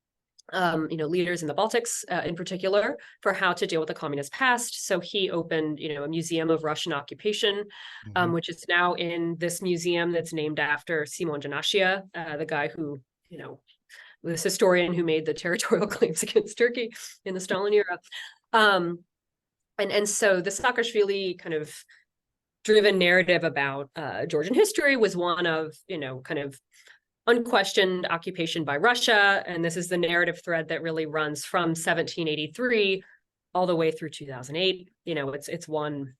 leaders in the Baltics in particular for how to deal with the communist past. So he opened, a museum of Russian occupation, Mhm. which is now in this museum that's named after Simon Janashia, the guy who, this historian who made the territorial claims against Turkey in the Stalin era. And so the Saakashvili kind of driven narrative about Georgian history was one of, kind of unquestioned occupation by Russia. And this is the narrative thread that really runs from 1783 all the way through 2008. It's one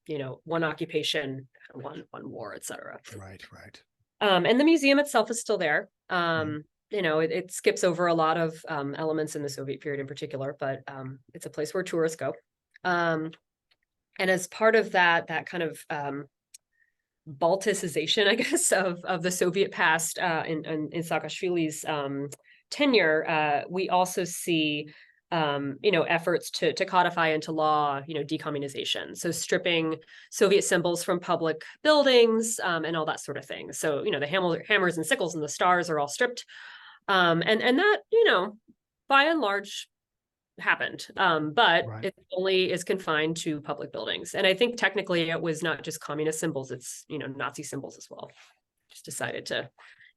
occupation, one war, etc. Right. Right. And the museum itself is still there. Mhm. It skips over a lot of elements in the Soviet period in particular, but it's a place where tourists go. And as part of that kind of Balticization, I guess, of the Soviet past in Saakashvili's tenure, we also see efforts to codify into law, decommunization. So stripping Soviet symbols from public buildings and all that sort of thing. So, the hammers and sickles and the stars are all stripped. And that, by and large happened, but Right. it only is confined to public buildings. And I think technically it was not just communist symbols, it's, Nazi symbols as well. Just decided to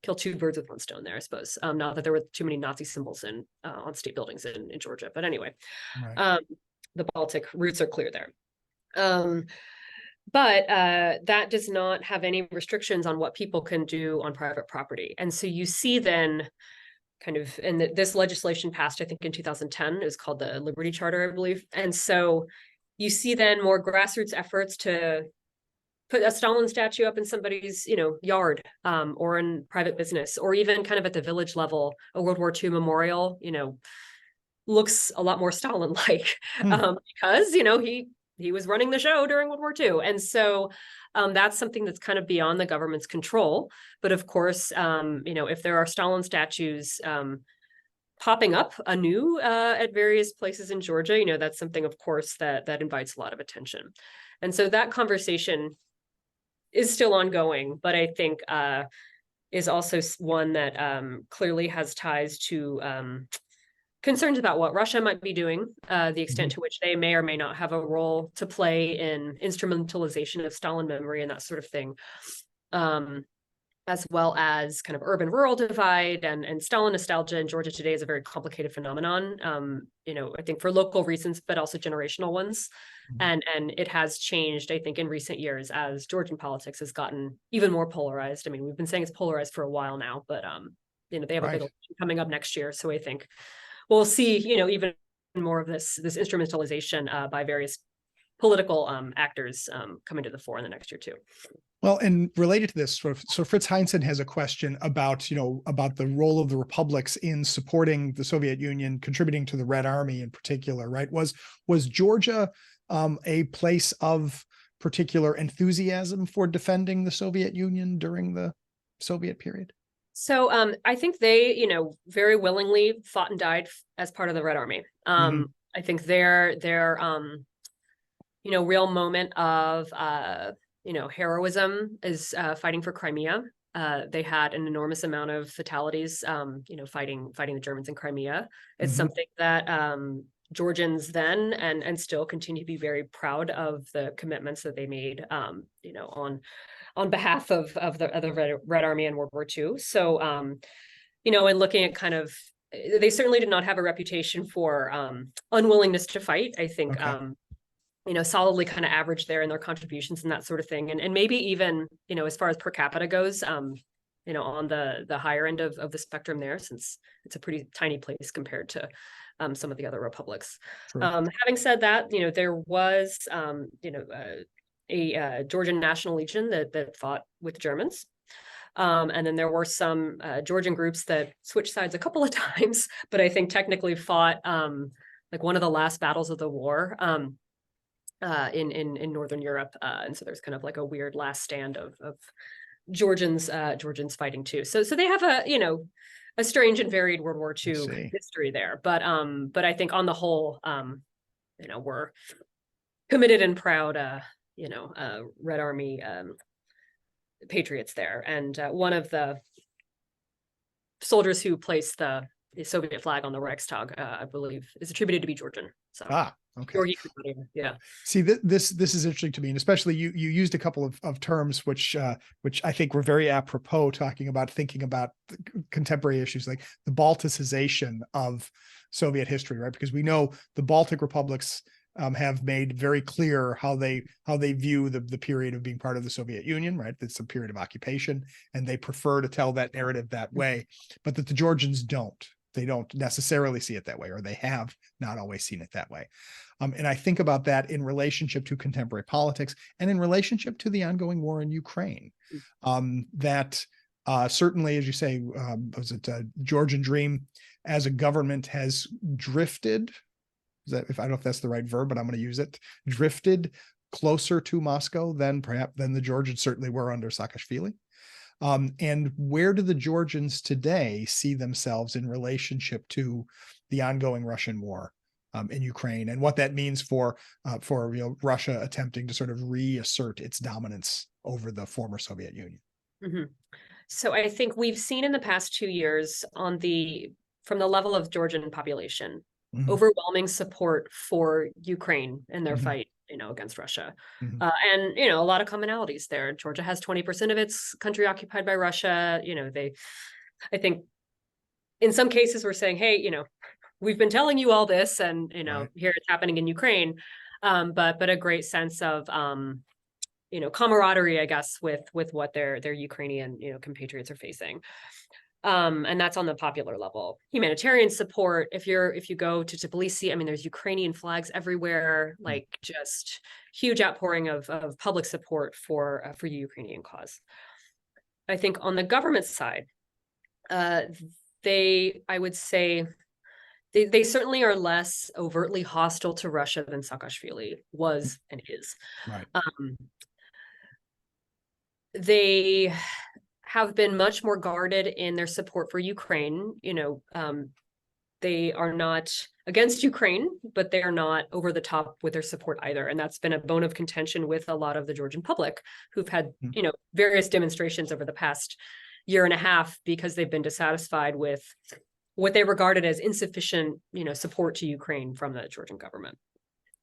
kill two birds with one stone there, I suppose. Not that there were too many Nazi symbols on state buildings in Georgia, but anyway, Right. the Baltic roots are clear there. But that does not have any restrictions on what people can do on private property. And so you see then kind of, and this legislation passed, I think in 2010, it was called the Liberty Charter, I believe. And so you see then more grassroots efforts to put a Stalin statue up in somebody's, yard, or in private business, or even kind of at the village level, a World War II memorial, looks a lot more Stalin-like, Hmm. because, he was running the show during World War II. And so that's something that's kind of beyond the government's control. But of course, if there are Stalin statues popping up anew at various places in Georgia, that's something, of course, that invites a lot of attention. And so that conversation is still ongoing, but I think is also one that clearly has ties to concerns about what Russia might be doing, the extent Mhm. to which they may or may not have a role to play in instrumentalization of Stalin memory and that sort of thing, as well as kind of urban-rural divide and Stalin nostalgia in Georgia today is a very complicated phenomenon, I think for local reasons, but also generational ones. Mhm. And it has changed, I think, in recent years as Georgian politics has gotten even more polarized. I mean, we've been saying it's polarized for a while now, but they have a big Right. election coming up next year. So I think we'll see, even more of this instrumentalization by various political actors coming to the fore in the next year too. Well, and related to this, so Fritz Heinzen has a question about, about the role of the republics in supporting the Soviet Union, contributing to the Red Army in particular, right? Was Georgia a place of particular enthusiasm for defending the Soviet Union during the Soviet period? So I think they, very willingly fought and died as part of the Red Army. Mhm. I think their real moment of heroism is fighting for Crimea. They had an enormous amount of fatalities, fighting the Germans in Crimea. It's Mhm. something that Georgians then and still continue to be very proud of the commitments that they made, on behalf of the Red Army in World War II. So, and looking at kind of, they certainly did not have a reputation for unwillingness to fight. I think, Okay. solidly kind of average there in their contributions and that sort of thing. And maybe even, as far as per capita goes, on the higher end of the spectrum there, since it's a pretty tiny place compared to some of the other republics. True. Having said that, there was, a Georgian National Legion that fought with Germans. And then there were some Georgian groups that switched sides a couple of times, but I think technically fought like one of the last battles of the war in Northern Europe. And so there's kind of like a weird last stand of Georgians fighting too. So they have a strange and varied World War II history there. But I think on the whole, we're committed and proud, Red Army patriots there. And one of the soldiers who placed the Soviet flag on the Reichstag, I believe, is attributed to be Georgian. So okay. Yeah. See, this is interesting to me, and especially you used a couple of terms which I think were very apropos, thinking about contemporary issues like the Balticization of Soviet history, right? Because we know the Baltic republics have made very clear how they view the period of being part of the Soviet Union, right? It's a period of occupation, and they prefer to tell that narrative that way, but that the Georgians don't. They don't necessarily see it that way, or they have not always seen it that way. And I think about that in relationship to contemporary politics and in relationship to the ongoing war in Ukraine. That certainly, as you say, was it Georgian Dream as a government has drifted? I don't know if that's the right verb, but I'm going to use it. Drifted closer to Moscow than the Georgians certainly were under Saakashvili. And where do the Georgians today see themselves in relationship to the ongoing Russian war in Ukraine, and what that means for Russia attempting to sort of reassert its dominance over the former Soviet Union? Mm-hmm. So I think we've seen in the past 2 years from the level of Georgian population, overwhelming support for Ukraine in their fight, against Russia. And, a lot of commonalities there. Georgia has 20% of its country occupied by Russia. I think in some cases we're saying, hey, we've been telling you all this, and, here it's happening in Ukraine. But a great sense of, camaraderie, I guess, with what their Ukrainian, compatriots are facing. And that's on the popular level. Humanitarian support. If you go to Tbilisi, I mean, there's Ukrainian flags everywhere, like just huge outpouring of public support for the Ukrainian cause. I think on the government side, I would say they certainly are less overtly hostile to Russia than Saakashvili was and is. Right. They have been much more guarded in their support for Ukraine. They are not against Ukraine, but they are not over the top with their support either. And that's been a bone of contention with a lot of the Georgian public, who've had, various demonstrations over the past year and a half because they've been dissatisfied with what they regarded as insufficient, support to Ukraine from the Georgian government.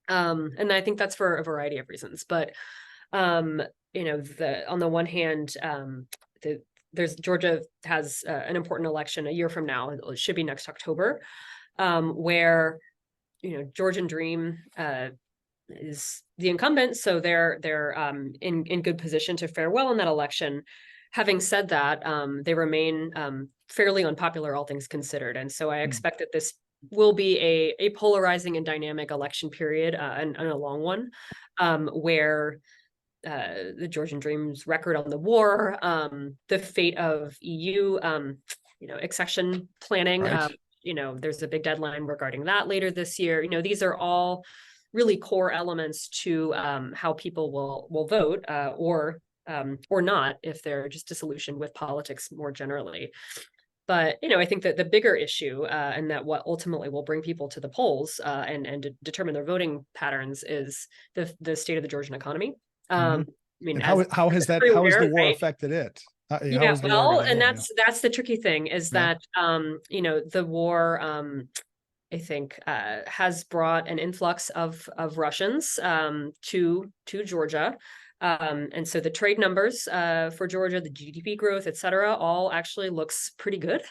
And I think that's for a variety of reasons. But, on the one hand, Georgia has an important election a year from now. It should be next October, where Georgian Dream is the incumbent, so they're in good position to fare well in that election. Having said that, they remain fairly unpopular, all things considered, and so I expect that this will be a polarizing and dynamic election period, and a long one, where the Georgian Dream's record on the war, the fate of EU, accession planning. Right. There's a big deadline regarding that later this year. These are all really core elements to how people will vote, or not, if they're just disillusioned with politics more generally. But, I think that the bigger issue, and that what ultimately will bring people to the polls and determine their voting patterns, is the state of the Georgian economy. I mean, how has the war affected it? That's the tricky thing, is that the war, I think, has brought an influx of Russians to Georgia. And so the trade numbers for Georgia, the GDP growth, et cetera, all actually looks pretty good.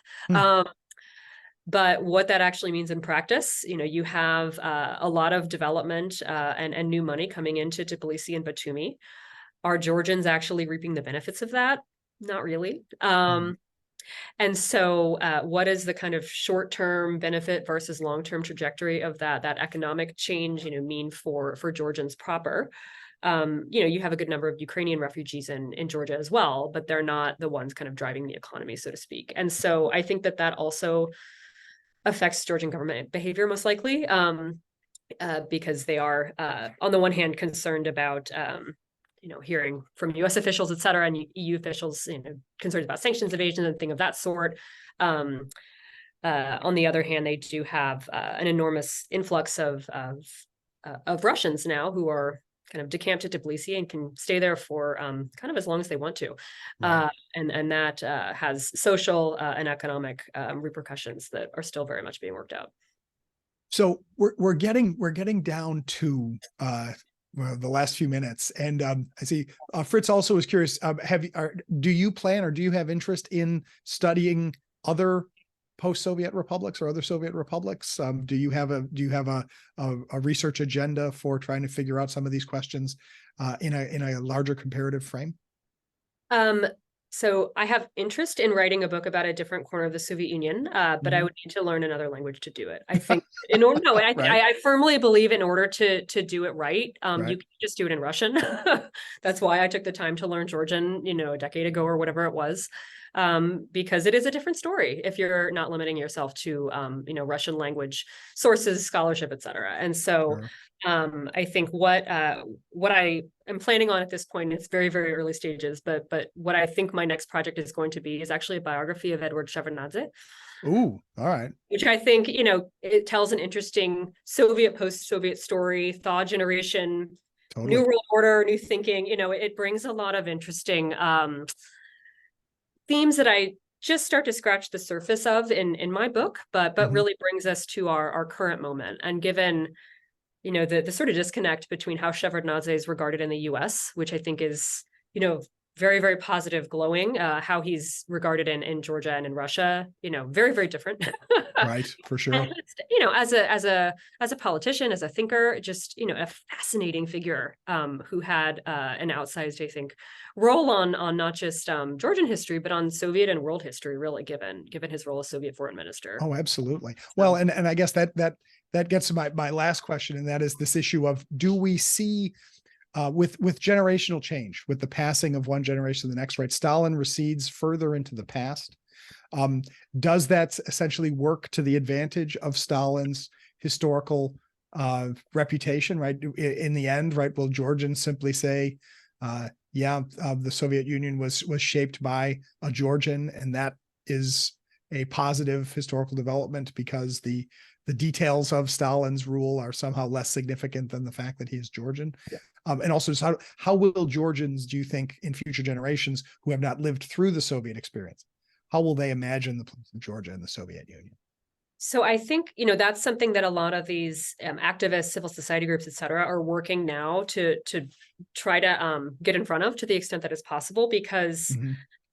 But what that actually means in practice, you have a lot of development and new money coming into Tbilisi and Batumi. Are Georgians actually reaping the benefits of that? Not really. And so what is the kind of short-term benefit versus long-term trajectory of that economic change, mean for Georgians proper? You have a good number of Ukrainian refugees in Georgia as well, but they're not the ones kind of driving the economy, so to speak. And so I think that also affects Georgian government behavior most likely, because they are, on the one hand, concerned about hearing from US officials, et cetera, and EU officials, concerns about sanctions evasion and things of that sort. On the other hand, they do have an enormous influx of Russians now who are kind of decamped to Tbilisi and can stay there for kind of as long as they want to. Right. And that has social and economic repercussions that are still very much being worked out. So we're getting down to the last few minutes, and I see Fritz also was curious. Do you plan or do you have interest in studying other post-Soviet republics or other Soviet republics? Do you have a research agenda for trying to figure out some of these questions in a larger comparative frame? So I have interest in writing a book about a different corner of the Soviet Union, but I would need to learn another language to do it. I think in order, no, Right. I firmly believe in order to do it right, Right. you can just do it in Russian. That's why I took the time to learn Georgian, a decade ago or whatever it was, because it is a different story if you're not limiting yourself to, Russian language sources, scholarship, et cetera. And so. Sure. I think what I am planning on at this point, it's very, very early stages, but what I think my next project is going to be is actually a biography of Edward Shevardnadze. Ooh, all right. Which I think, it tells an interesting Soviet, post-Soviet story, thaw generation, Totally. new world order, new thinking. It brings a lot of interesting themes that I just start to scratch the surface of in my book, but really brings us to our current moment. And given the sort of disconnect between how Shevardnadze is regarded in the US, which I think is, very, very positive, glowing, how he's regarded in Georgia and in Russia, very, very different. Right, for sure. And, as a politician, as a thinker, just, a fascinating figure who had an outsized, I think, role on not just Georgian history, but on Soviet and world history, really, given his role as Soviet foreign minister. Oh, absolutely. Well, and I guess that gets to my last question, and that is this issue of, do we see with generational change, with the passing of one generation to the next, right? Stalin recedes further into the past. Does that essentially work to the advantage of Stalin's historical reputation, right? In the end, right? Will Georgians simply say, the Soviet Union was shaped by a Georgian, and that is a positive historical development because the details of Stalin's rule are somehow less significant than the fact that he is Georgian? Yeah. And also, how will Georgians, do you think, in future generations who have not lived through the Soviet experience, how will they imagine the place of Georgia in the Soviet Union? So I think, that's something that a lot of these activists, civil society groups, et cetera, are working now to try to get in front of, to the extent that is possible, because,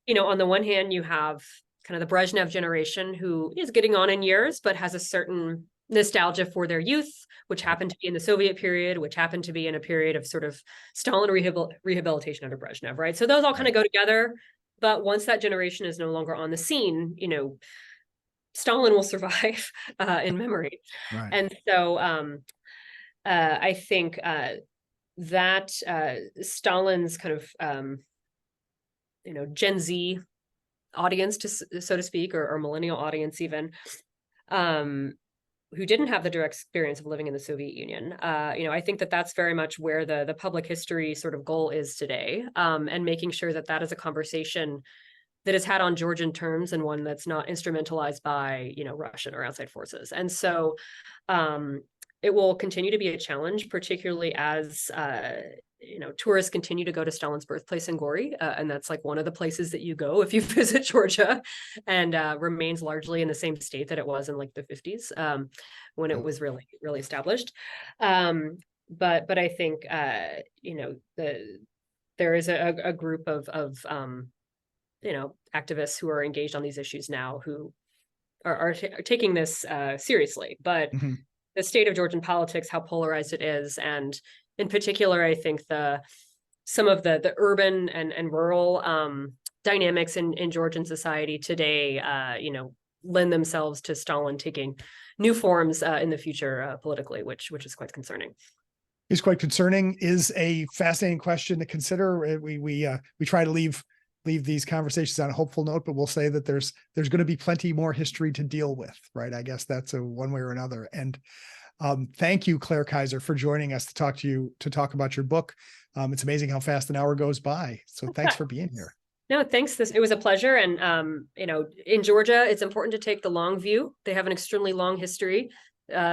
on the one hand, you have kind of the Brezhnev generation who is getting on in years, but has a certain nostalgia for their youth, which happened to be in the Soviet period, which happened to be in a period of sort of Stalin rehabilitation under Brezhnev, right? So those all kind of go together. But once that generation is no longer on the scene, Stalin will survive in memory. Right. And so I think that Stalin's kind of, Gen Z audience, so to speak, or millennial audience even, who didn't have the direct experience of living in the Soviet Union. I think that that's very much where the public history sort of goal is today, and making sure that that is a conversation that is had on Georgian terms and one that's not instrumentalized by, Russian or outside forces. And so it will continue to be a challenge, particularly as, tourists continue to go to Stalin's birthplace in Gori. And that's like one of the places that you go if you visit Georgia, and remains largely in the same state that it was in like the 50s, when it was really, really established. But I think, there is a group of activists who are engaged on these issues now who are taking this seriously. But the state of Georgian politics, how polarized it is, and in particular, I think some of the urban and rural dynamics in Georgian society today, lend themselves to Stalin taking new forms in the future politically, which is quite concerning. Is quite concerning. Is a fascinating question to consider. We try to leave these conversations on a hopeful note, but we'll say that there's going to be plenty more history to deal with, right? I guess that's one way or another. And Thank you, Claire Kaiser, for joining us to talk about your book. It's amazing how fast an hour goes by. So thanks for being here. No, thanks. It was a pleasure. And, in Georgia, it's important to take the long view. They have an extremely long history.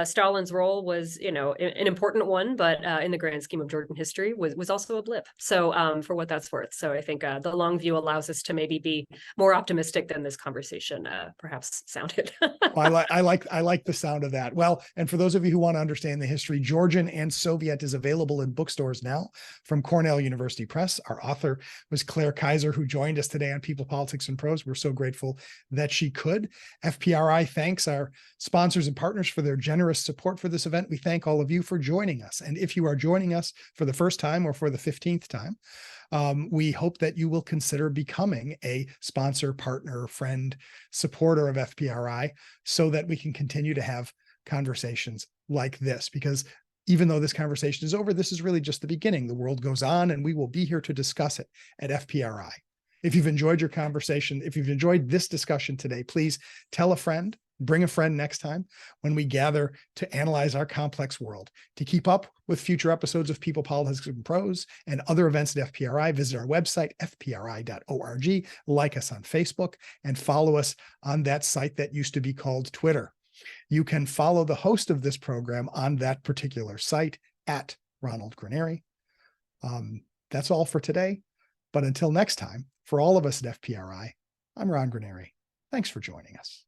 Stalin's role was, an important one, but in the grand scheme of Georgian history was also a blip. So for what that's worth. So I think the long view allows us to maybe be more optimistic than this conversation perhaps sounded. Well, I like the sound of that. Well, and for those of you who want to understand the history, Georgian and Soviet is available in bookstores now from Cornell University Press. Our author was Claire Kaiser, who joined us today on People, Politics, and Prose. We're so grateful that she could. FPRI thanks our sponsors and partners for their generous support for this event. We thank all of you for joining us. And if you are joining us for the first time or for the 15th time, we hope that you will consider becoming a sponsor, partner, friend, supporter of FPRI so that we can continue to have conversations like this. Because even though this conversation is over, this is really just the beginning. The world goes on, and we will be here to discuss it at FPRI. If you've enjoyed your conversation, if you've enjoyed this discussion today, please tell a friend. Bring a friend next time when we gather to analyze our complex world. To keep up with future episodes of People, Politics, and Prose and other events at FPRI, visit our website, fpri.org, like us on Facebook, and follow us on that site that used to be called Twitter. You can follow the host of this program on that particular site at Ronald Graneri. That's all for today. But until next time, for all of us at FPRI, I'm Ron Graneri. Thanks for joining us.